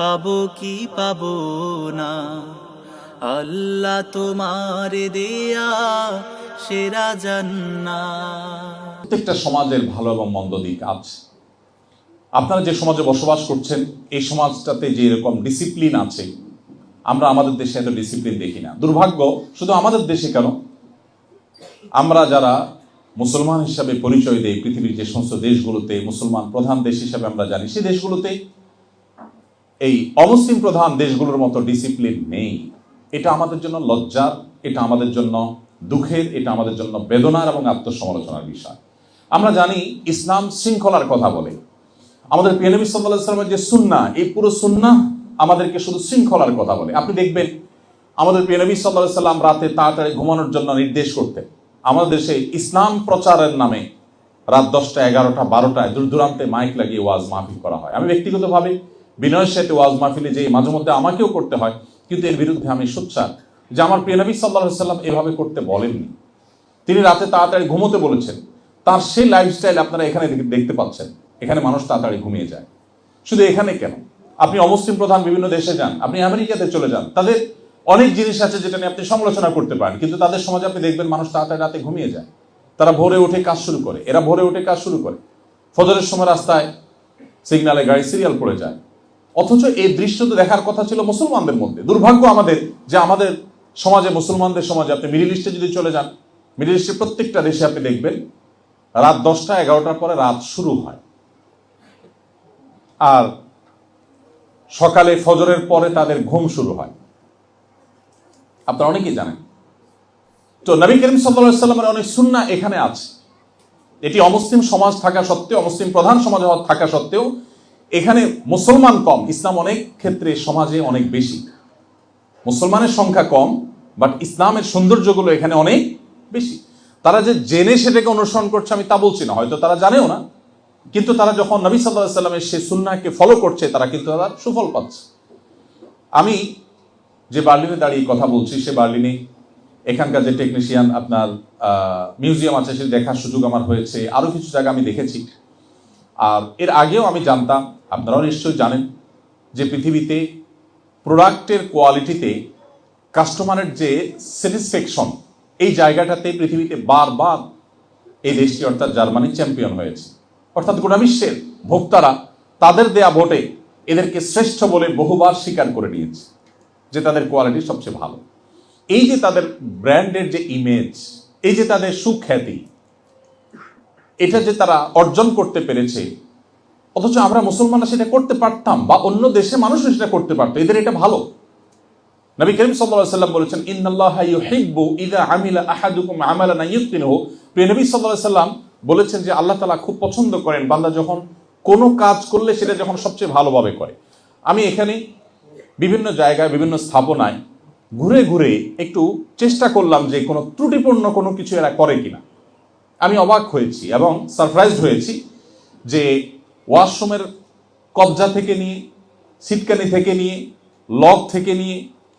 পাবো কি পাবো না, আল্লাহ তোমার দেয়া সেরা জান্নাত। প্রত্যেকটা সমাজের ভালো এবং মন্দ দিক আছে। আপনারা যে সমাজে বসবাস করছেন এই সমাজটাতে যে এরকম ডিসিপ্লিন আছে, আমরা আমাদের দেশে এত ডিসিপ্লিন দেখি না। দুর্ভাগ্য, শুধু আমাদের দেশে কেন, আমরা যারা মুসলমান হিসাবে পরিচয় দেই পৃথিবীর যে সমস্ত দেশগুলোতে মুসলমান প্রধান দেশ হিসাবে আমরা জানি, সেই দেশগুলোতে এই অমুসলিম প্রধান দেশগুলোর মতো ডিসিপ্লিন নেই। এটা আমাদের জন্য লজ্জার, এটা আমাদের জন্য দুঃখের, এটা আমাদের জন্য বেদনার এবং আত্মসমালোচনার বিষয়। আমরা জানি ইসলাম শৃঙ্খলার কথা বলে। আমাদের প্রিয় নবী সাল্লাল্লাহু আলাইহি ওয়াসাল্লামের যে সুন্নাহ, এই পুরো সুন্নাহ আমাদেরকে শুধু শৃঙ্খলার কথা বলে। আপনি দেখবেন আমাদের প্রিয় নবী সাল্লাল্লাহু আলাইহি ওয়াসাল্লাম রাতে তাড়াতাড়ি ঘুমানোর জন্য নির্দেশ করতেন। আমাদের দেশে ইসলাম প্রচারের নামে রাত 10টা, 11টা, 12টায় দূর দূরান্তে মাইক লাগিয়ে ওয়াজ মাহফিল করা হয়। আমি ব্যক্তিগতভাবে বিনয়ের সাথে ওয়াজ মাহফিলে যে মাঝে মধ্যে আমাকেও করতে হয়, কিন্তু এর বিরুদ্ধে আমি সোচ্চার যে আমার প্রিয় নবী সাল্লাল্লাহু আলাইহি ওয়াসাল্লাম এভাবে করতে বলেননি। তিনি রাতে তাড়াতাড়ি ঘুমোতে বলেছেন। তার সেই লাইফস্টাইল আপনারা এখানে দেখতে পাচ্ছেন। এখানে মানুষ তাড়াতাড়ি ঘুমিয়ে যায়। শুধু এখানে কেন, আপনি অমুসলিম প্রধান বিভিন্ন দেশে যান, আপনি আমেরিকাতে চলে যান, তাদের অনেক জিনিস আছে যেটা নিয়ে আপনি সমালোচনা করতে পারেন, কিন্তু তাদের সমাজে আপনি দেখবেন মানুষ তাড়াতাড়ি রাতে ঘুমিয়ে যায়। তারা ভোরে উঠে কাজ শুরু করে, এরা ভোরে উঠে কাজ শুরু করে, ফজরের সময় রাস্তায় সিগন্যালে গাড়ি সিরিয়াল পড়ে যায়। অথচ এই দৃশ্য তো দেখার কথা ছিল মুসলমানদের মধ্যে। দুর্ভাগ্য আমাদের যে আমাদের সমাজে, মুসলমানদের সমাজে, আপনি মিডল ইস্টে যদি চলে যান, মিডল ইস্টের প্রত্যেকটা দেশে আপনি দেখবেন রাত 10টা, 11টার পরে রাত শুরু হয়, আর সকালে ফজরের পরে তাদের ঘুম শুরু হয়। আপনারা অনেকেই জানেন। তো নবী করিম সাল্লাল্লাহু আলাইহি ওয়াসাল্লামের অনেক সুন্নাহ এখানে আছে। এটি অমুসলিম সমাজ থাকা সত্ত্বেও, অমুসলিম প্রধান সমাজ থাকা সত্ত্বেও এখানে মুসলমান কম, ইসলাম অনেক ক্ষেত্রে সমাজে অনেক বেশি। মুসলমানের সংখ্যা কম, বাট ইসলামের সৌন্দর্যগুলো এখানে অনেক বেশি। তারা যে জেনে সেটাকে অনুসরণ করছে আমি তা বলছি না, হয়তো তারা জানেও না, কিন্তু তারা যখন নবী সাল্লাল্লাহু আলাইহি ওয়াসাল্লামের সেই সুন্নাহকে ফলো করছে, তারা কিন্তু তার সুফল পাচ্ছে। আমি যে বার্লিনে দাঁড়িয়ে কথা বলছি, সে বার্লিনে এখানকার যে টেকনিশিয়ান আপনার মিউজিয়াম আছে, সেটা দেখার সুযোগ আমার হয়েছে। আরও কিছু জায়গা আমি দেখেছি। আর এর আগেও আমি জানতাম, আপনারাও নিশ্চয়ই জানেন, যে পৃথিবীতে প্রোডাক্টের কোয়ালিটিতে কাস্টমারের যে স্যাটিসফ্যাকশন, এই জায়গাটাতে পৃথিবীতে বারবার এই দেশটি অর্থাৎ জার্মানি চ্যাম্পিয়ন হয়েছে। অর্থাৎ গোটা বিশ্বের ভোক্তারা তাদের দেয়া ভোটে এদেরকে শ্রেষ্ঠ বলে বহুবার স্বীকার করে নিয়েছে যে তাদের কোয়ালিটি সবচেয়ে ভালো। এই যে তাদের ব্র্যান্ডের যে ইমেজ, এই যে তাদের সুখ্যাতি, এটা যে তারা অর্জন করতে পেরেছে, অথচ আমরা মুসলমানরা সেটা করতে পারতাম, বা অন্য দেশে মানুষও সেটা করতে পারতো। এদের এটা ভালো। নবী করিম সাল্লাল্লাহু আলাইহি ওয়াসাল্লাম বলেছেন, ইন্নাল্লাহা ইউহিব্বু ইযা আমিলা আহাদুকুম আমালান ইউতকিনুহু। প্রিয় নবী সাল্লাল্লাহু আলাইহি ওয়াসাল্লাম বলেছেন যে আল্লাহ তাআলা খুব পছন্দ করেন বান্দা যখন কোনো কাজ করলে সেটা যখন সবচেয়ে ভালোভাবে করে। আমি এখানে বিভিন্ন জায়গায়, বিভিন্ন স্থাপনায় ঘুরে ঘুরে একটু চেষ্টা করলাম যে কোনো ত্রুটিপূর্ণ কোনো কিছু এরা করে কিনা। আমি অবাক হয়েছি এবং সারপ্রাইজড হয়েছি যে ওয়াশরুমের কবজা থেকে নিয়ে, সিটকানি থেকে নিয়ে, লক থেকে নিয়ে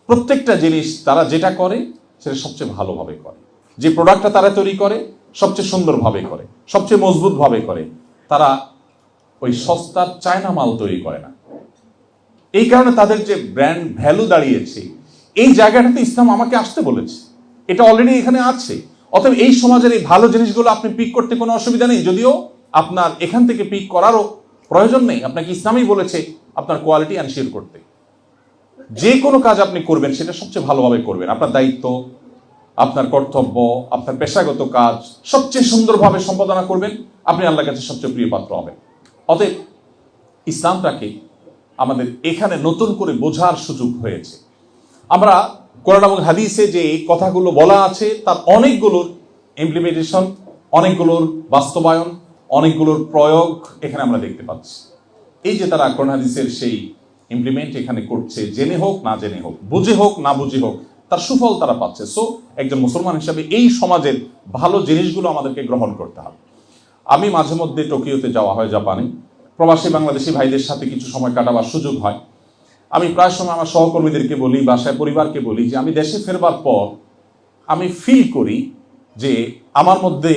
প্রত্যেকটা জিনিস তারা যেটা করে সেটা সবচেয়ে ভালোভাবে করে। যে প্রোডাক্টটা তারা তৈরি করে সবচেয়ে সুন্দরভাবে করে, সবচেয়ে মজবুতভাবে করে। তারা ওই সস্তার চায়না মাল তৈরি করে না। এই কারণে তাদের যে ব্র্যান্ড ভ্যালু দাঁড়িয়েছে, এই জায়গাটাতে ইসলাম আমাকে আসতে বলেছে। এটা অলরেডি এখানে আছে। অতএব এই সমাজের এই ভালো জিনিসগুলো আপনি পিক করতে কোনো অসুবিধা নেই, যদিও আপনার এখান থেকে পিক করারও প্রয়োজন নেই। আপনাকে ইসলামই বলেছে আপনার কোয়ালিটি এনশিওর করতে। যে কোনো কাজ আপনি করবেন সেটা সবচেয়ে ভালোভাবে করবেন। আপনার দায়িত্ব, আপনার কর্তব্য, আপনার পেশাগত কাজ সবচেয়ে সুন্দরভাবে সম্পাদনা করবেন, আপনি আল্লাহর কাছে সবচেয়ে প্রিয় পাত্র হবেন। অতএব ইসলামটাকে আমাদের এখানে নতুন করে বোঝার সুযোগ হয়েছে। আমরা কোরআন এবং হাদিসে যে কথাগুলো বলা আছে তার অনেকগুলোর ইমপ্লিমেন্টেশন, অনেকগুলোর বাস্তবায়ন, অনেকগুলোর প্রয়োগ এখানে আমরা দেখতে পাচ্ছি। এই যে তারা কোরআন হাদিসের সেই ইমপ্লিমেন্ট এখানে করছে, জেনে হোক না জেনে হোক, বুঝে হোক না বুঝে হোক, তার সুফল তারা পাচ্ছে। সো একজন মুসলমান হিসাবে এই সমাজের ভালো জিনিসগুলো আমাদেরকে গ্রহণ করতে হবে। আমি মাঝে মধ্যে টোকিওতে যাওয়া হয়, জাপানে। প্রবাসী বাংলাদেশি ভাইদের সাথে কিছু সময় কাটাবার সুযোগ হয়। আমি প্রায় সময় আমার সহকর্মীদেরকে বলি, বাসায় পরিবারকে বলি যে আমি দেশে ফেরবার পর আমি ফিল করি যে আমার মধ্যে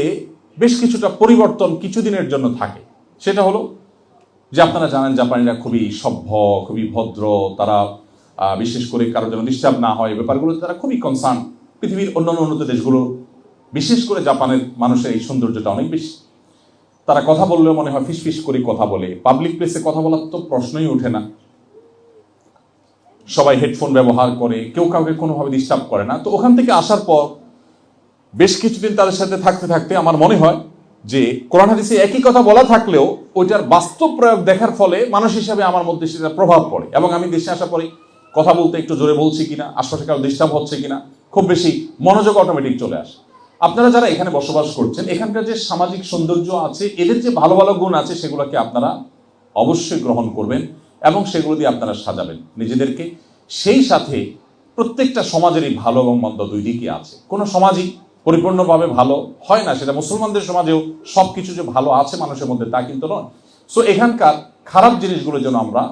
বেশ কিছুটা পরিবর্তন কিছুদিনের জন্য থাকে। সেটা হলো যে আপনারা জানেন জাপানিরা খুবই সভ্য, খুবই ভদ্র, তারা বিশেষ করে কারোর যেন ডিস্টার্ব না হয়, ব্যাপারগুলোতে তারা খুবই কনসার্ন। পৃথিবীর অন্যান্য উন্নত দেশগুলো, বিশেষ করে জাপানের মানুষের এই সৌন্দর্যটা অনেক বেশি। তারা কথা বললেও মনে হয় ফিসফিস করে কথা বলে। পাবলিক প্লেসে কথা বলার তো প্রশ্নই ওঠে না, সবাই হেডফোন ব্যবহার করে, কেউ কাউকে কোনোভাবে ডিস্টার্ব করে না। তো ওখান থেকে আসার পর বেশ কিছুদিন তাদের সাথে থাকতে থাকতে আমার মনে হয় যে কোরআন হাদিসে একই কথা বলা থাকলেও ওইটার বাস্তব প্রয়োগ দেখার ফলে মানুষ হিসাবে আমার মধ্যে সেটা প্রভাব পড়ে, এবং আমি দেশে আসার পরে কথা বলতে একটু জোরে বলছি কিনা, আশপাশে কারো ডিস্টার্ব হচ্ছে কিনা, খুব বেশি মনোযোগ অটোমেটিক চলে আসে। আপনারা যারা এখানে বসবাস করছেন, এখানকার যে সামাজিক সৌন্দর্য আছে, এদের যে ভালো ভালো গুণ আছে, সেগুলোকে আপনারা অবশ্যই গ্রহণ করবেন এবং সেগুলো দিয়ে আপনারা সাজাবেন নিজেদেরকে। সেই সাথে প্রত্যেকটা সমাজেরই ভালো এবং মন্দ দুই দিকই আছে। কোনো সমাজই পরিপূর্ণভাবে ভালো হয় না, সেটা মুসলমানদের সমাজেও সব কিছু যে ভালো আছে মানুষের মধ্যে তা কিন্তু নয়। সো এখানকার খারাপ জিনিসগুলো যেন আমরা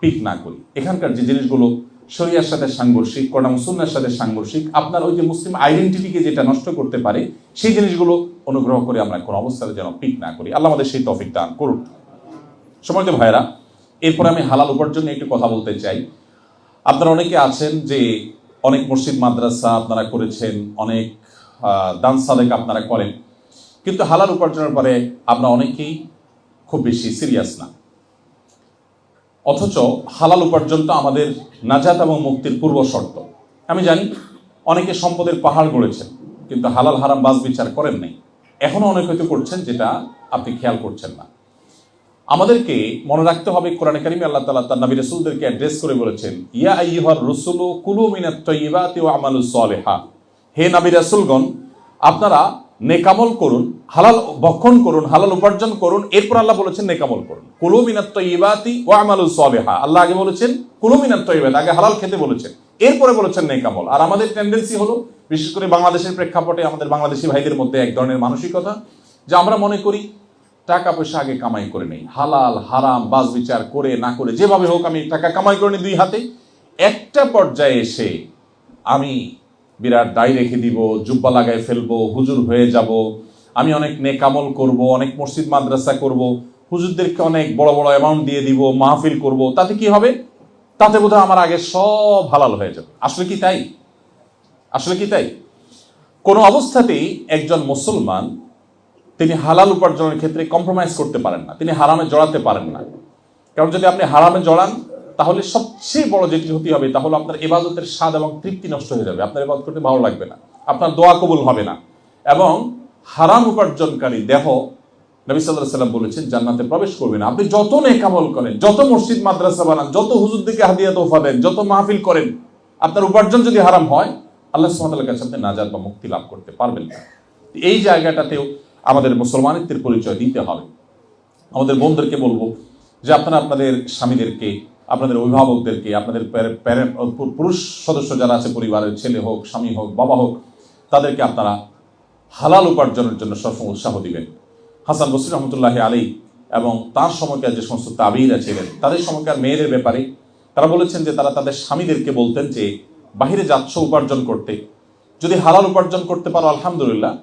পিক না করি। এখানকার যে জিনিসগুলো শরিয়ার সাথে সাংঘর্ষিক, কোরআন সুন্নাহর সাথে সাংঘর্ষিক, আপনার ওই যে মুসলিম আইডেন্টিটিকে যেটা নষ্ট করতে পারে, সেই জিনিসগুলো অনুগ্রহ করে আমরা কোনো অবস্থায় যেন পিক না করি। আল্লাহ আমাদের সেই তৌফিক দান করুন। সম্মানিত ভাইরা, এরপরে আমি হালাল উপার্জন নিয়ে একটু কথা বলতে চাই। আপনারা অনেকে আছেন যে অনেক মসজিদ মাদ্রাসা আপনারা করেছেন, অনেক দান সাদেক আপনারা করেন, কিন্তু হালাল উপার্জনের পরে আমরা অনেকেই খুব বেশি সিরিয়াস না। অথচ হালাল উপার্জনটা আমাদের নাজাত এবং মুক্তির পূর্ব শর্ত। আমি জানি অনেকে সম্পদের পাহাড় গড়েছেন, কিন্তু হালাল হারাম বাজ বিচার করেন নাই। এখনো অনেক হয়তো করছেন, যেটা আপনি খেয়াল করছেন না। আমাদেরকে মনে রাখতে হবে, কোরআনে কারিমে আল্লাহ তাআলা তার নবী রাসূলদেরকে অ্যাড্রেস করে বলেছেন, ইয়া আইয়ুহার রুসুলু কুলু মিনাত তাইয়্যিবাতি ওয়া আমালুস সালিহা। হে নবী রাসূলগণ, আপনারা নেকামল করুন, হালাল ভক্ষণ করুন, হালাল উপার্জন করুন। এরপর আল্লাহ বলেছেন নেকামল করুন। কুলু মিনাত তাইয়্যিবাতি ওয়া আমালুস সালিহা। আল্লাহ আগে বলেছেন কুলু মিনাত তাইয়্যিবাত, আগে হালাল খেতে বলেছেন, এরপরে বলেছেন নেকামল। আর আমাদের টেন্ডেন্সি হলো, বিশেষ করে বাংলাদেশের প্রেক্ষাপটে আমাদের বাংলাদেশি ভাইদের মধ্যে এক ধরনের মানসিকতা, যে আমরা মনে করি টাকা পয়সা আগে কামাই করে নেই, হালাল হারাম বাজ বিচার করে না করে যেভাবে হোক আমি টাকা কামাই করে নিই দুই হাতে, একটা পর্যায়ে এসে আমি বিরাট দায় রেখে দিব, জুব্বা লাগাই ফেলবো, হুজুর হয়ে যাব, আমি অনেক নেকামল করব, অনেক মসজিদ মাদ্রাসা করব, হুজুরদেরকে অনেক বড় বড় অ্যামাউন্ট দিয়ে দিব, মাহফিল করব, তাতে কি হবে? তাতে বোধহয় আমার আগে সব হালাল হয়ে যাবে। আসলে কি তাই? আসলে কি তাই? কোনো অবস্থাতেই একজন মুসলমান তিনি হালাল উপার্জনের ক্ষেত্রে কম্প্রোমাইজ করতে পারেন না, তিনি হারামে জড়াতে পারেন না। কারণ যদি আপনি হারামে জড়ান, তাহলে সবচেয়ে বড় যেটি ক্ষতি হবে, তাহলে আপনার ইবাদতের স্বাদ এবং তৃপ্তি নষ্ট হয়ে যাবে, আপনার ইবাদত করতে ভালো লাগবে না, আপনার দোয়া কবুল হবে না। এবং হারাম উপার্জনকারী দেহ, নবী সাল্লাল্লাহু আলাইহি ওয়াসাল্লাম বলেছেন, জান্নাতে প্রবেশ করবে না। আপনি যত নেক আমল করেন, যত মসজিদ মাদ্রাসা বানান, যত হুজুরদেরকে হাদিয়া তোফা দেন, যত মাহফিল করেন, আপনার উপার্জন যদি হারাম হয়, আল্লাহ সুবহানাহু ওয়া তাআলার কাছে আপনি নাজাত বা মুক্তি লাভ করতে পারবেন না। এই জায়গাটাতেও আমাদের মুসলমানিত্বের পরিচয় দিতে হবে। আমাদের বোনদেরকে বলবো যে আপনারা আপনাদের স্বামীদেরকে, আপনাদের অভিভাবকদেরকে, আপনাদের পুরুষ সদস্য যারা আছে পরিবারের, ছেলে হোক, স্বামী হোক, বাবা হোক, তাদেরকে আপনারা হালাল উপার্জনের জন্য সবসময় উৎসাহ দিবেন। হাসান বসরি রহমতুল্লাহি আলাইহি এবং তার সময়কার যে সমস্ত তাবিঈরা ছিলেন, তাদের সময়কার মেয়েদের ব্যাপারে তারা বলেছেন যে তারা তাদের স্বামীদেরকে বলতেন যে বাহিরে যাচ্ছ উপার্জন করতে, যদি হালাল উপার্জন করতে পারো আলহামদুলিল্লাহ,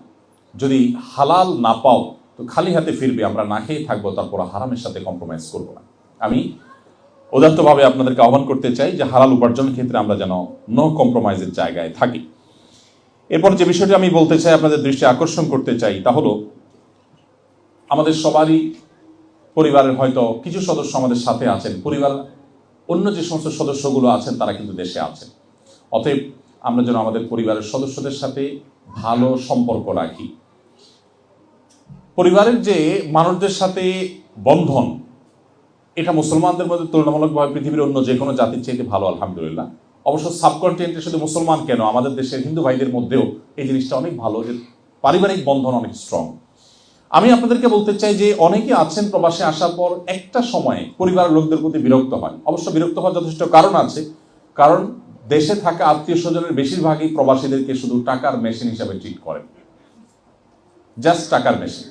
যদি হালাল না পাও তো খালি হাতে ফিরবে, আমরা না খেয়ে থাকবো, তারপর হারামের সাথে কম্প্রোমাইজ করবো না। আমি উদাত্তভাবে আপনাদেরকে আহ্বান করতে চাই যে হালাল উপার্জনের ক্ষেত্রে আমরা যেন নো কম্প্রোমাইজের জায়গায় থাকি। এরপর যে বিষয়টি আমি বলতে চাই, আপনাদের দৃষ্টি আকর্ষণ করতে চাই, তা হলো আমাদের সবারই পরিবারের হয়তো কিছু সদস্য আমাদের সাথে আছেন, পরিবার অন্য যে সমস্ত সদস্যগুলো আছেন তারা কিন্তু দেশে আছেন। অতএব আমরা যেন আমাদের পরিবারের সদস্যদের সাথে ভালো সম্পর্ক রাখি। পরিবারের যে মানুষদের সাথে বন্ধন, এটা মুসলমানদের মধ্যে তুলনামূলকভাবে পৃথিবীর অন্য যে কোনো জাতির চাইতে ভালো আলহামদুলিল্লাহ। অবশ্য সাবকন্টিনেন্টে শুধু মুসলমান কেন, আমাদের দেশের হিন্দু ভাইদের মধ্যেও এই জিনিসটা অনেক ভালো, যে পারিবারিক বন্ধন অনেক স্ট্রং। আমি আপনাদেরকে বলতে চাই যে অনেকে আছেন প্রবাসে আসার পর একটা সময়ে পরিবারের লোকদের প্রতি বিরক্ত হয়। অবশ্য বিরক্ত হওয়ার যথেষ্ট কারণ আছে, কারণ দেশে থাকা আত্মীয় স্বজনের বেশিরভাগই প্রবাসীদেরকে শুধু টাকার মেশিন হিসাবে ট্রিট করেন, জাস্ট টাকার মেশিন।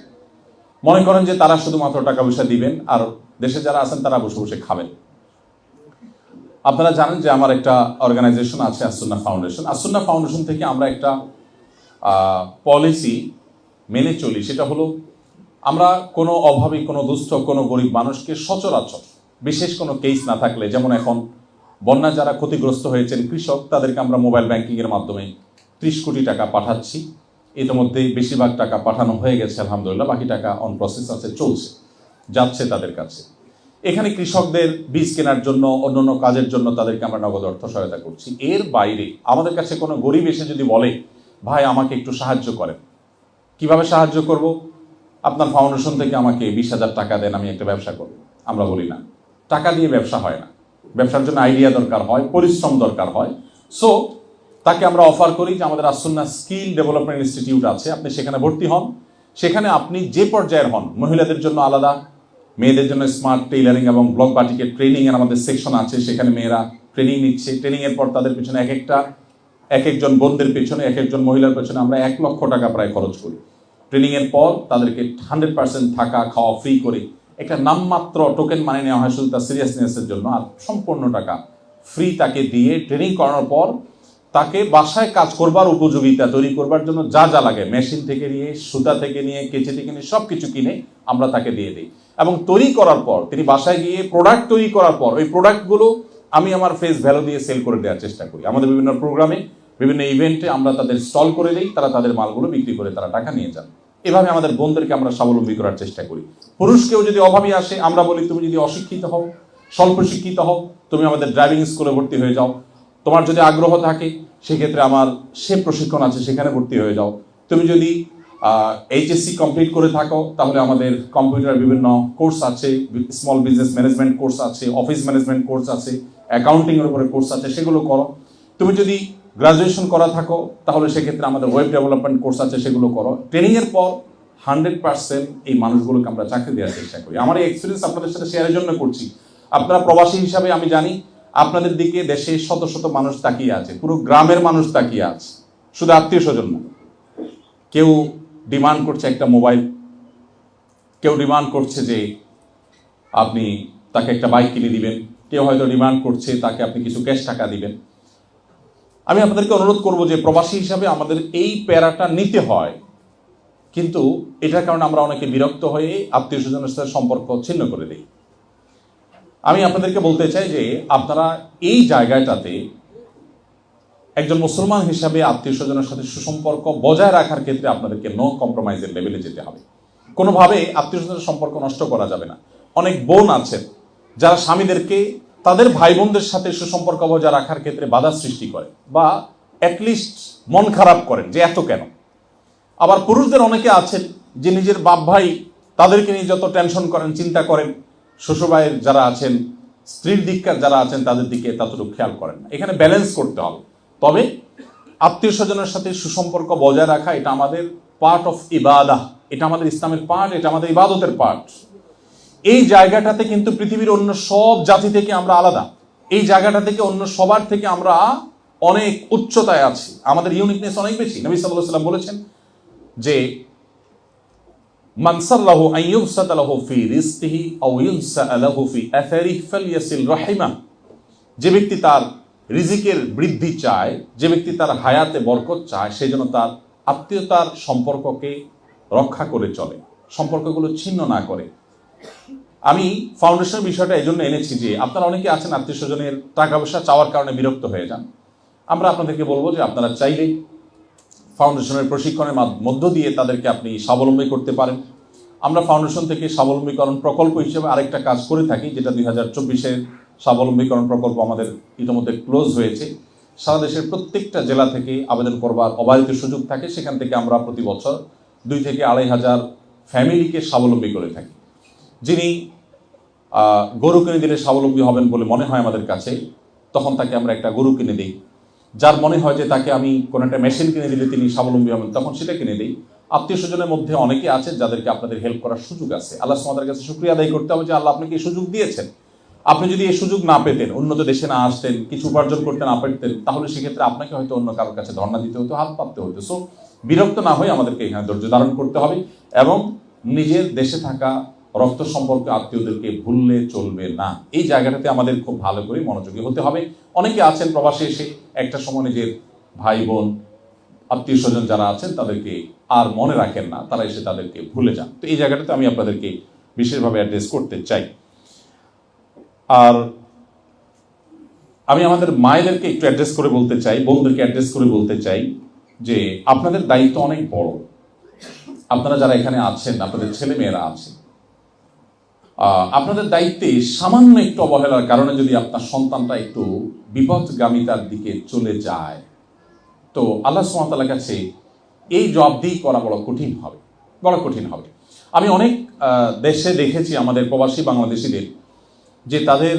মনে করেন যে তারা শুধুমাত্র টাকা পয়সা দিবেন আর দেশে যারা আছেন তারা বসে বসে খাবেন। আপনারা জানেন যে আমার একটা অর্গানাইজেশন আছে আসুন্নাহ ফাউন্ডেশন। আসুন্নাহ ফাউন্ডেশন থেকে আমরা একটা পলিসি মেনে চলি, সেটা হলো আমরা কোনো অভাবী, কোনো দুস্থ, কোনো গরিব মানুষকে সচরাচর বিশেষ কোনো কেস না থাকলে, যেমন এখন বন্যা যারা ক্ষতিগ্রস্ত হয়েছেন কৃষক, তাদেরকে আমরা মোবাইল ব্যাংকিংয়ের মাধ্যমে 30 কোটি টাকা পাঠাচ্ছি। ইতিমধ্যে বেশিরভাগ টাকা পাঠানো হয়ে গেছে আলহামদুলিল্লাহ, বাকি টাকা অন প্রসেস আছে, চলছে, যাচ্ছে তাদের কাছে। এখানে কৃষকদের বীজ কেনার জন্য, অন্যান্য কাজের জন্য তাদেরকে আমরা নগদ অর্থ সহায়তা করছি। এর বাইরে আমাদের কাছে কোনো গরিব এসে যদি বলে ভাই আমাকে একটু সাহায্য করেন, কিভাবে সাহায্য করব, আপনার ফাউন্ডেশন থেকে আমাকে 20,000 টাকা দেন, আমি একটা ব্যবসা করব, আমরা বলি না, টাকা দিয়ে ব্যবসা হয় না, ব্যবসার জন্য আইডিয়া দরকার হয়, পরিশ্রম দরকার হয়। সো তাকে আমরা অফার করি যে আমাদের আসুন্নাহ স্কিল ডেভেলপমেন্ট ইনস্টিটিউট আছে, আপনি সেখানে ভর্তি হন। সেখানে আপনি যে পর্যায়ের হন, মহিলাদের জন্য আলাদা, মেয়েদের জন্য স্মার্ট টেইলারিং এবং ব্লক বাটিকের ট্রেনিং এর আমাদের সেকশন আছে, সেখানে মেয়েরা ট্রেনিং নিচ্ছে। ট্রেনিং এর পর তাদের পিছনে এক একজন বোনদের পেছনে, এক একজন মহিলার পেছনে আমরা 1 লক্ষ টাকা প্রায় খরচ করি। ট্রেনিং এর পর তাদেরকে 100% থাকা খাওয়া ফ্রি করে একটা নামমাত্র টোকেন মানে নেওয়া হয় শুধু তার সিরিয়াসনেসের জন্য, আর সম্পূর্ণ টাকা ফ্রি তাকে দিয়ে ট্রেনিং করানোর পর তাকে বাসায় কাজ করবার উপযোগিতা তৈরি করবার জন্য যা যা লাগে, মেশিন থেকে নিয়ে, সুতা থেকে নিয়ে, কেচি থেকে নিয়ে সব কিছু কিনে আমরা তাকে দিয়ে দিই। এবং তৈরি করার পর তিনি বাসায় গিয়ে প্রোডাক্ট তৈরি করার পর ওই প্রোডাক্টগুলো আমি আমার ফেস ভ্যালু দিয়ে সেল করে দেওয়ার চেষ্টা করি। আমাদের বিভিন্ন প্রোগ্রামে, বিভিন্ন ইভেন্টে আমরা তাদের স্টল করে দিই, তারা তাদের মালগুলো বিক্রি করে তারা টাকা নিয়ে যান। এভাবে আমাদের বোনদেরকে আমরা স্বাবলম্বী করার চেষ্টা করি। পুরুষকেও যদি অভাবী আসে, আমরা বলি তুমি যদি অশিক্ষিত হও, স্বল্প শিক্ষিত হও, তুমি আমাদের ড্রাইভিং স্কুলে ভর্তি হয়ে যাও। তোমার যদি আগ্রহ থাকে সেক্ষেত্রে আমার সে প্রশিক্ষণ আছে, সেখানে ভর্তি হয়ে যাও। তুমি যদি এইচএসসি কমপ্লিট করে থাকো তাহলে আমাদের কম্পিউটার বিভিন্ন কোর্স আছে, স্মল বিজনেস ম্যানেজমেন্ট কোর্স আছে, অফিস ম্যানেজমেন্ট কোর্স আছে, অ্যাকাউন্টিং এর উপরে কোর্স আছে, সেগুলো করো। তুমি যদি গ্রাজুয়েশন করা থাকো তাহলে সেক্ষেত্রে আমাদের ওয়েব ডেভেলপমেন্ট কোর্স আছে, সেগুলো করো। ট্রেনিং এর পর 100% এই মানুষগুলোকে আমরা চাকরি দেওয়ার চেষ্টা করি। আমার এই এক্সপিরিয়েন্স আপনাদের সাথে শেয়ারের জন্য করছি। আপনারা প্রবাসী হিসাবে আমি জানি আপনাদের দিকে দেশে শত শত মানুষ তাকিয়ে আছে, পুরো গ্রামের মানুষ তাকিয়ে আছে, শুধু আত্মীয় স্বজন না। কেউ ডিমান্ড করছে একটা মোবাইল, কেউ ডিমান্ড করছে যে আপনি তাকে একটা বাইক কিনে দিবেন, কেউ হয়তো ডিমান্ড করছে তাকে আপনি কিছু ক্যাশ টাকা দিবেন। আমি আপনাদেরকে অনুরোধ করব যে প্রবাসী হিসাবে আমাদের এই প্যারাটা নিতে হয়, কিন্তু এটার কারণে আমরা অনেকে বিরক্ত হয়ে আত্মীয় স্বজনের সাথে সম্পর্ক ছিন্ন করে দিই। আমি আপনাদেরকে বলতে চাই যে আপনারা এই জায়গাটাতে একজন মুসলমান হিসাবে আত্মীয় স্বজনের সাথে সুসম্পর্ক বজায় রাখার ক্ষেত্রে আপনাদেরকে নো কম্প্রোমাইজের লেভেলে যেতে হবে। কোনোভাবে আত্মীয় স্বজনের সম্পর্ক নষ্ট করা যাবে না। অনেক বোন আছেন যারা স্বামীদেরকে তাদের ভাই বোনদের সাথে সুসম্পর্ক বজায় রাখার ক্ষেত্রে বাধা সৃষ্টি করে বা অ্যাটলিস্ট মন খারাপ করেন যে এত কেন। আবার পুরুষদের অনেকে আছেন যে নিজের বাপ ভাই তাদেরকে নিয়ে যত টেনশন করেন, চিন্তা করেন, শ্বশুরবাড়ির যারা আছেন, স্ত্রীর দিককার যারা আছেন তাদের দিকে ততটুকু খেয়াল করেন না। এখানে ব্যালেন্স করতে হবে। তবে আত্মীয় স্বজনের সাথে সুসম্পর্ক বজায় রাখা এটা আমাদের পার্ট অফ ইবাদাহ, এটা আমাদের ইসলামের পার্ট, এটা আমাদের ইবাদতের পার্ট। এই জায়গাটাতে কিন্তু পৃথিবীর অন্য সব জাতি থেকে আমরা আলাদা। এই জায়গাটা থেকে অন্য সবার থেকে আমরা অনেক উচ্চতায় আছি, আমাদের ইউনিকনেস অনেক বেশি। নবী সাল্লাল্লাহু আলাইহি ওয়াসাল্লাম বলেছেন যে মান সাল্লাহু আন ইউবসাতা লাহু ফি রিজকিহি আও ইউনসা লাহু ফি আথারিহি ফালইয়াসিল রাহিমা। যে ব্যক্তি তার রিজিকের বৃদ্ধি চায়, যে ব্যক্তি তার হায়াতে বরকত চায়, সে যেন তার আত্মীয়তার সম্পর্ককে রক্ষা করে চলে, সম্পর্কগুলো ছিন্ন না করে। আমি ফাউন্ডেশনের বিষয়টা এই জন্য এনেছি যে আপনারা অনেকে আছেন আত্মীয় স্বজনের টাকা পয়সা চাওয়ার কারণে বিরক্ত হয়ে যান। আমরা আপনাদেরকে বলবো যে আপনারা চাইলেই ফাউন্ডেশনের প্রশিক্ষণের মধ্য দিয়ে তাদেরকে আপনি স্বাবলম্বী করতে পারেন। আমরা ফাউন্ডেশন থেকে স্বাবলম্বীকরণ প্রকল্প হিসেবে আরেকটা কাজ করে থাকি, যেটা 2024-এর স্বাবলম্বীকরণ প্রকল্প আমাদের ইতিমধ্যে ক্লোজ হয়েছে। সারা দেশের প্রত্যেকটা জেলা থেকে আবেদন করবার অবাধিত সুযোগ থাকে, সেখান থেকে আমরা প্রতি বছর 2 থেকে 2.5 হাজার ফ্যামিলিকে স্বাবলম্বী করে থাকি। যিনি গরু কিনে দিলে স্বাবলম্বী হবেন বলে মনে হয় আমাদের কাছে, তখন তাকে আমরা একটা গরু কিনে দিই। যার মনে হয় যে তাকে আমি কোনো একটা মেশিন কিনে দিলে তিনি স্বাবলম্বী হবেন, তখন সেটা কিনে দিই। আত্মীয় স্বজনের মধ্যে অনেকে আছে যাদেরকে আপনাদের হেল্প করার সুযোগ আছে। আল্লাহ সুবহানাহু ওয়া তাআলার কাছে শুকরিয়া আদায় করতে হবে যে আল্লাহ আপনাকে এই সুযোগ দিয়েছেন। আপনি যদি এই সুযোগ না পেতেন, উন্নত দেশে না আসতেন, কিছু উপার্জন করতে না পারতেন, তাহলে সেক্ষেত্রে আপনাকে হয়তো অন্য কারোর কাছে ধর্ণা দিতে হতো, হাত পাততে হতো। সো বিরক্ত না হয়ে আমাদেরকে এখানে ধৈর্য ধারণ করতে হবে এবং নিজের দেশে থাকা রক্ত সম্পর্কে আত্মীয়দেরকে ভুললে চলবে না। এই জায়গাটাতে আমাদের খুব ভালো করে মনোযোগী হতে হবে। অনেকে আছেন প্রবাসে এসে একটা সময় নিজের ভাই বোন আত্মীয় স্বজন যারা আছেন তাদেরকে আর মনে রাখেন না, তারা এসে তাদেরকে ভুলে যান। তো এই জায়গাটাতে আমি আপনাদেরকে বিশেষভাবে অ্যাড্রেস করতে চাই। আর আমি আমাদের মায়েদেরকে একটু অ্যাড্রেস করে বলতে চাই, বোনদেরকে অ্যাড্রেস করে বলতে চাই যে আপনাদের দায়িত্ব অনেক বড়। আপনারা যারা এখানে আছেন, আপনাদের ছেলে মেয়েরা আছে, আপনাদের দায়িত্বে সামান্য একটু অবহেলার কারণে যদি আপনার সন্তানটা একটু বিপদগামিতার দিকে চলে যায়, তো আল্লাহ সুবহানাহু ওয়া তাআলার কাছে এই জবাবদিহি করা বড় কঠিন হবে, বড় কঠিন হবে। আমি অনেক দেশে দেখেছি আমাদের প্রবাসী বাংলাদেশিদের যে তাদের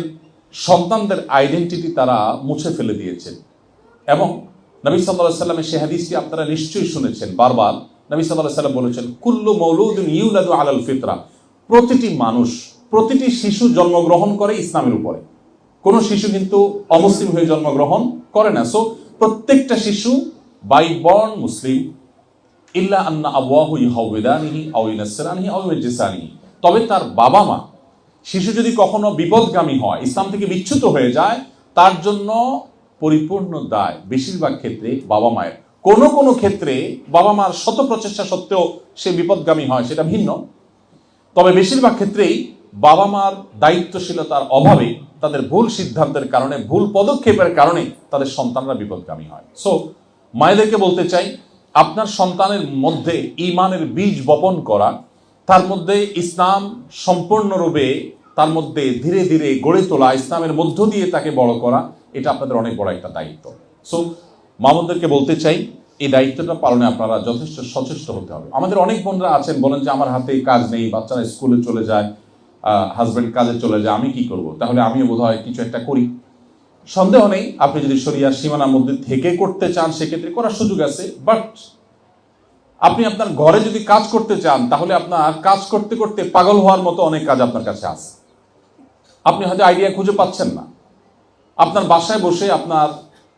সন্তানদের আইডেন্টিটি তারা মুছে ফেলে দিয়েছেন। এবং নবী সাল্লাল্লাহু আলাইহি ওয়াসাল্লামের সেই হাদিসটি আপনারা নিশ্চয়ই শুনেছেন, বারবার নবী সাল্লাল্লাহু আলাইহি ওয়াসাল্লাম বলেছেন, কুল্লু মাউলুদিন ইউলাদু আলাল ফিতরা, প্রতিটি মানুষ, প্রতিটি শিশু জন্মগ্রহণ করে ইসলামের উপরে। কোনো শিশু কিন্তু অমুসলিম হয়ে জন্মগ্রহণ করে না। সো প্রত্যেকটা শিশু বাই বর্ন মুসলিম, ইল্লা আন্না আবওয়াহু ইউহাউবিদানিহি আও ইউনাসসিরানিহি আও ইউমাজ্জিসানিহি, তবে তার বাবা মা, শিশু যদি কখনো বিপদগামী হয়, ইসলাম থেকে বিচ্যুত হয়ে যায়, তার জন্য পরিপূর্ণ দায় বেশিরভাগ ক্ষেত্রে বাবা মায়ের। কোনো কোনো ক্ষেত্রে বাবা মার শত প্রচেষ্টা সত্ত্বেও সে বিপদগামী হয়, সেটা ভিন্ন। তবে বেশিরভাগ ক্ষেত্রেই বাবা মার দায়িত্বশীলতার অভাবে, তাদের ভুল সিদ্ধান্তের কারণে, ভুল পদক্ষেপের কারণে তাদের সন্তানরা বিপদগামী হয়। সো মায়েদেরকে বলতে চাই, আপনার সন্তানের মধ্যে ঈমানের বীজ বপন করা, তার মধ্যে ইসলাম সম্পূর্ণরূপে তার মধ্যে ধীরে ধীরে গড়ে তোলা, ইসলামের মধ্য দিয়ে তাকে বড় করা, এটা আপনাদের অনেক বড় একটা দায়িত্ব। সো মা বোনদেরকে বলতে চাই, এই দায়িত্বটা পালনে আপনারা যথেষ্ট সচেষ্ট হতে হবে। আমাদের অনেক বোনরা আছেন, বলেন যে আমার হাতে কাজ নেই, বাচ্চারা স্কুলে চলে যায়, হাজব্যান্ড কাজে চলে যায়, আমি কি করব? তাহলে আমিও বোধহয় কিছু একটা করি। সন্দেহ নেই, আপনি যদি শরিয়ার সীমানার মধ্যে থেকে করতে চান সেক্ষেত্রে করার সুযোগ আছে। বাট আপনি আপনার ঘরে যদি কাজ করতে চান, তাহলে আপনার কাজ করতে করতে পাগল হওয়ার মতো অনেক কাজ আপনার কাছে আছে। আপনি হয়তো আইডিয়া খুঁজে পাচ্ছেন না। আপনার বাসায় বসে আপনার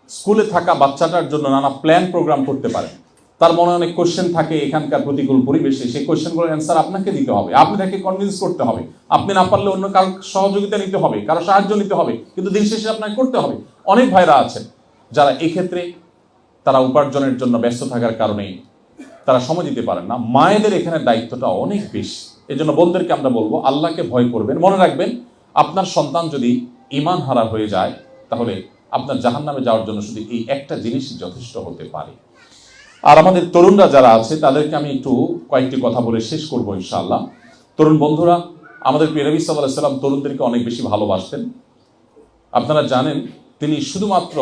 স্কুলে থাকা বাচ্চাটার জন্য নানা প্ল্যান প্রোগ্রাম করতে পারেন। তার মনে অনেক কোশ্চেন থাকে এখানকার প্রতিকূল পরিবেশে, সেই কোশ্চেনগুলোর অ্যান্সার আপনাকে দিতে হবে, আপনি তাকে কনভিন্স করতে হবে। আপনি না পারলে অন্য কারো সহযোগিতা নিতে হবে, কারো সাহায্য নিতে হবে, কিন্তু দিন শেষে আপনাকে করতে হবে। অনেক ভাইরা আছেন যারা এই ক্ষেত্রে তারা উপার্জনের জন্য ব্যস্ত থাকার কারণে তারা সময় দিতে পারেন না। মায়েদের এখানে দায়িত্বটা অনেক বেশি। এই জন্য বোনদেরকে আমরা বলবো, আল্লাহকে ভয় করবেন। মনে রাখবেন, আপনার সন্তান যদি ঈমান হারা হয়ে যায়, তাহলে আপনার জাহান্নামে যাওয়ার জন্য শুধু এই একটা জিনিসই যথেষ্ট হতে পারে। আর আমাদের তরুণরা যারা আছে তাদেরকে আমি একটু কয়েকটি কথা বলে শেষ করবো ইনশাআল্লাহ। তরুণ বন্ধুরা, আমাদের প্রিয় নবী সাল্লাল্লাহু আলাইহি ওয়াসাল্লাম তরুণদেরকে অনেক বেশি ভালোবাসতেন। আপনারা জানেন, তিনি শুধুমাত্র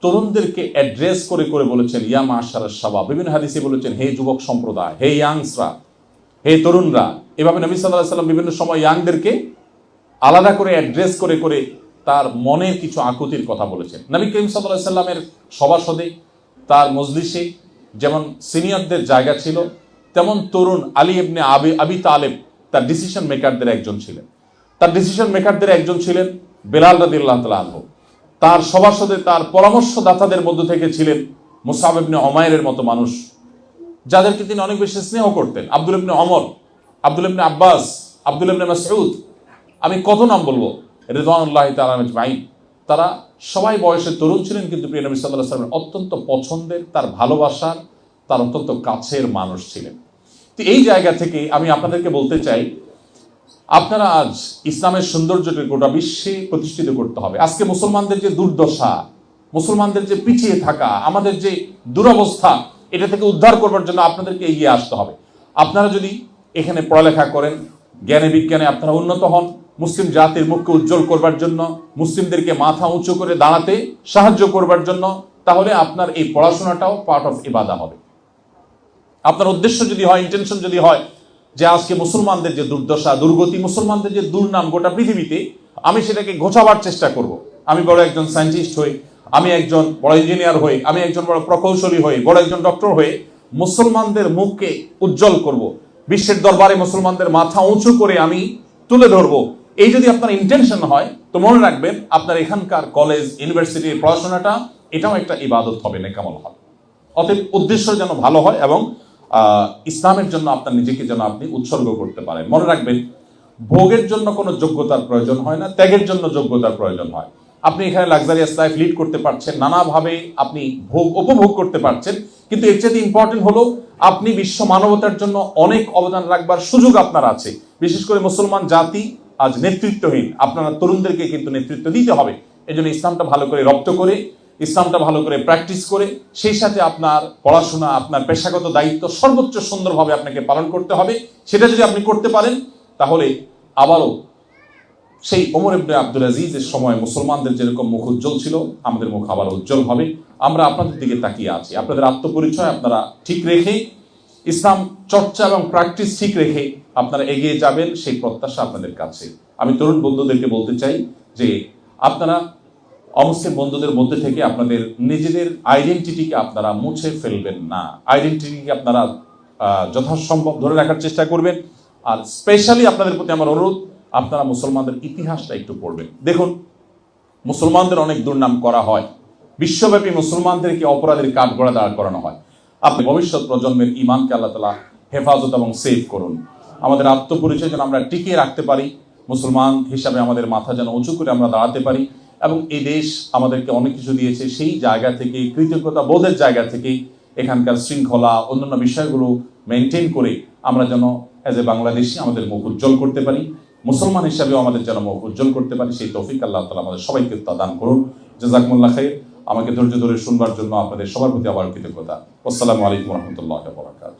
তরুণদেরকে অ্যাড্রেস করে করে বলেছেন ইয়া মাশারাশ শাবাব। বিভিন্ন হাদিসে বলেছেন হে যুবক সম্প্রদায়, হে ইয়াংসরা, হে তরুণরা। এভাবে নবী সাল্লাল্লাহু আলাইহি ওয়াসাল্লাম বিভিন্ন সময় ইয়াংদেরকে আলাদা করে অ্যাড্রেস করে করে তার মনের কিছু আকুতির কথা বলেছেন। নবী করিম সাল্লাল্লাহু আলাইহি ওয়াসাল্লামের সভাসদে, তার মজলিসে যেমন সিনিয়রদের জায়গা ছিল, তেমন তরুণ আলী ইবনে আবি তালেব তার ডিসিশন মেকারদের একজন ছিলেন। তার ডিসিশন মেকারদের একজন ছিলেন বেলাল রাদিয়াল্লাহু তাআলা আনহু। তার সভাসদে, তার পরামর্শদাতাদের মধ্য থেকে ছিলেন মুসআব ইবনে উমাইরের মতো মানুষ, যাদেরকে তিনি অনেক বেশি স্নেহ করতেন। আব্দুল ইবনে ওমর, আব্দুল ইবনে আব্বাস, আব্দুল ইবনে মাসউদ, আমি কত নাম বলবো, রিদওয়ানুল্লাহি তাআলা আজমাইন। তারা সবাই বয়সে তরুণ ছিলেন, কিন্তু প্রিয় নবী সাল্লাল্লাহু আলাইহি ওয়াসাল্লামের অত্যন্ত পছন্দের, তার ভালোবাসার, তার অত্যন্ত কাছের মানুষ ছিলেন। তো এই জায়গা থেকে আমি আপনাদেরকে বলতে চাই, আপনারা আজ ইসলামের সৌন্দর্যকে গোটা বিশ্বে প্রতিষ্ঠিত করতে হবে। আজকে মুসলমানদের যে দুর্দশা, মুসলমানদের যে পিছিয়ে থাকা, আমাদের যে দুরবস্থা, এটা থেকে উদ্ধার করবার জন্য আপনাদেরকে এগিয়ে আসতে হবে। আপনারা যদি এখানে পড়ালেখা করেন, জ্ঞানে বিজ্ঞানে আপনারা উন্নত হন, মুসলিম জাতির মুখকে উজ্জ্বল করবার জন্য, মুসলিমদেরকে মাথা উঁচু করে দাঁড়াতে সাহায্য করবার জন্য, তাহলে আপনার এই পড়াশোনাটাও পার্ট অফ ইবাদা হবে। আপনার উদ্দেশ্য যদি হয়, ইন্টেনশন যদি হয় যে আজকে মুসলমানদের যে দুর্দশা, দুর্গতি, মুসলমানদের যে দুর্নাম গোটা পৃথিবীতে, আমি সেটাকে ঘোচাবার চেষ্টা করব। আমি বড় একজন সায়েন্টিস্ট হই, আমি একজন বড় ইঞ্জিনিয়ার হই, আমি একজন বড় প্রকৌশলী হই, বড় একজন ডক্টর হয়ে মুসলমানদের মুখকে উজ্জ্বল করব, বিশ্বের দরবারে মুসলমানদের মাথা উঁচু করে আমি তুলে ধরবো, এই যদি আপনার ইন্টেনশন হয়, তো মনে রাখবেন আপনার এখানকার কলেজ, ইউনিভার্সিটির পড়াশোনাটা এটাও একটা ইবাদত হবে, নেকামল হবে। অতএব উদ্দেশ্য যেন ভালো হয় এবং ইসলামের জন্য আপনার নিজেকে যেন আপনি উৎসর্গ করতে পারেন। মনে রাখবেন, ভোগের জন্য কোনো যোগ্যতার প্রয়োজন হয় না, ত্যাগের জন্য যোগ্যতার প্রয়োজন হয়। আপনি এখানে লাক্সারিয়াস লাইফ লিড করতে পারছেন, নানাভাবে আপনি উপভোগ করতে পারছেন, কিন্তু এর চেয়ে ইম্পর্টেন্ট হলো আপনি বিশ্ব মানবতার জন্য অনেক অবদান রাখবার সুযোগ আপনার আছে। বিশেষ করে মুসলমান জাতি আজ নেতৃত্বহীন, আপনারা তরুণদেরকে কিন্তু নেতৃত্ব দিতে হবে। এই জন্য ইসলামটা ভালো করে রপ্ত করে, ইসলামটা ভালো করে প্র্যাকটিস করে, সেই সাথে আপনার পড়াশোনা, আপনার পেশাগত দায়িত্ব সর্বোচ্চ সুন্দরভাবে আপনাকে পালন করতে হবে। সেটা যদি আপনি করতে পারেন, তাহলে আবারও সেই ওমর ইবনে আব্দুল আজিজের সময় মুসলমানদের যেরকম মুখ উজ্জ্বল ছিল, আমাদের মুখ আবার উজ্জ্বল হবে। আমরা আপনাদের দিকে তাকিয়ে আছি। আপনাদের আত্মপরিচয় আপনারা ঠিক রেখে, ইসলাম চর্চা এবং প্র্যাকটিস ঠিক রেখে আপনারা এগিয়ে যাবেন, সেই প্রত্যাশা আপনাদের কাছে। আমি তরুণ বন্ধুদেরকে বলতে চাই যে আপনারা অমুসলিম বন্ধুদের মধ্যে থেকে আপনাদের নিজেদের আইডেন্টিটিকে আপনারা মুছে ফেলবেন না। আইডেন্টিটিকে আপনারা যথাসম্ভব ধরে রাখার চেষ্টা করবেন। আর স্পেশালি আপনাদের প্রতি আমার অনুরোধ, আপনারা মুসলমানদের ইতিহাসটা একটু পড়বেন। দেখুন, মুসলমানদের অনেক দুর্নাম করা হয়, বিশ্বব্যাপী মুসলমানদেরকে অপরাধের কাঠগড়া দাঁড় করানো হয়। আপনি ভবিষ্যৎ প্রজন্মের ইমানকে আল্লাহ তাআলা হেফাজত এবং সেভ করুন। আমাদের আত্মপরিচয় যেন আমরা টিকিয়ে রাখতে পারি, মুসলমান হিসাবে আমাদের মাথা যেন উঁচু করে আমরা দাঁড়াতে পারি, এবং এই দেশ আমাদেরকে অনেক কিছু দিয়েছে, সেই জায়গা থেকে, কৃতজ্ঞতা বোধের জায়গা থেকে এখানকার শৃঙ্খলা, অন্যান্য বিষয়গুলো মেনটেন করে আমরা যেন অ্যাজ এ বাংলাদেশি আমাদের মুখ উজ্জ্বল করতে পারি, মুসলমান হিসাবেও আমাদের যেন মুখ উজ্জ্বল করতে পারি। সেই তৌফিক আল্লাহ তাআলা আমাদের সবাইকে দান করুন। জাযাকুমুল্লাহ খাইর। আমাকে ধৈর্য ধরে শুনবার জন্য আপনাদের সবার প্রতি আবার কৃতজ্ঞতা। আসসালামু আলাইকুম ওয়া রাহমাতুল্লাহি ওয়া বারাকাতুহু।